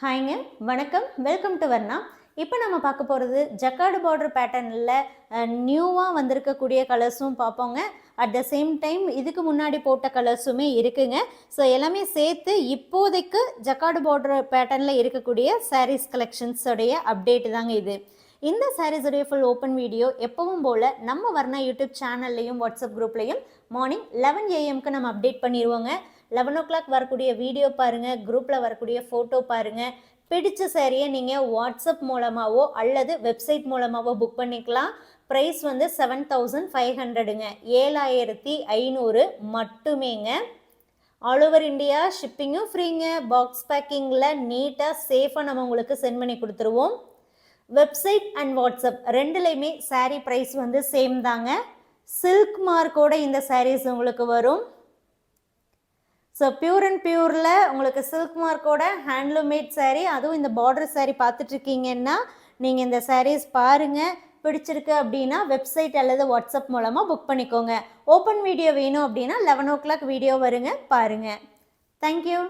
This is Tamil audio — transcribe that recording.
ஹாய்ங்க, வணக்கம். Welcome to Varna. இப்போ நம்ம பார்க்க போகிறது ஜக்கார்டு பார்டர் பேட்டர்னில் நியூவாக வந்திருக்கக்கூடிய கலர்ஸும் பார்ப்போங்க. அட் த சேம் டைம் இதுக்கு முன்னாடி போட்ட கலர்ஸுமே இருக்குங்க. ஸோ எல்லாமே சேர்த்து இப்போதைக்கு ஜக்கார்டு பார்டர் பேட்டர்னில் இருக்கக்கூடிய சாரீஸ் கலெக்ஷன்ஸோடைய அப்டேட் தாங்க இது. இந்த சாரீஸுடைய ஃபுல் ஓப்பன் வீடியோ எப்பவும் போல் நம்ம வர்ணா யூடியூப் சேனல்லையும் வாட்ஸ்அப் குரூப்லையும் மார்னிங் 11 AM நம்ம அப்டேட் பண்ணிடுவோங்க. 11 o'clock வரக்கூடிய வீடியோ பாருங்கள், குரூப்பில் வரக்கூடிய ஃபோட்டோ பாருங்கள். பிடிச்ச சாரியை நீங்கள் வாட்ஸ்அப் மூலமாகவோ அல்லது வெப்சைட் மூலமாகவோ புக் பண்ணிக்கலாம். ப்ரைஸ் வந்து 7500ங்க, 7500 மட்டுமேங்க. ஆல் ஓவர் இந்தியா ஷிப்பிங்கும் ஃப்ரீங்க. பாக்ஸ் பேக்கிங்கில் நீட்டாக சேஃபாக நம்ம உங்களுக்கு சென்ட் பண்ணி கொடுத்துருவோம். வெப்சைட் அண்ட் வாட்ஸ்அப் ரெண்டுலேயுமே சாரீ ப்ரைஸ் வந்து சேம் தாங்க. சில்க் மார்க்கோட இந்த சாரீஸ் உங்களுக்கு வரும். ஸோ பியூர் அண்ட் பியூரில் உங்களுக்கு சில்க் மார்க்கோட ஹேண்ட்லூம் மேட் சாரீ, அதுவும் இந்த பார்டர் சாரீ பார்த்துட்ருக்கீங்கன்னா நீங்கள் இந்த சாரீஸ் பாருங்கள். பிடிச்சிருக்கு அப்படின்னா வெப்சைட் அல்லது வாட்ஸ்அப் மூலமாக புக் பண்ணிக்கோங்க. ஓப்பன் வீடியோ வேணும் அப்படின்னா 11 o'clock வீடியோ வருங்க, பாருங்கள். தேங்க்யூ.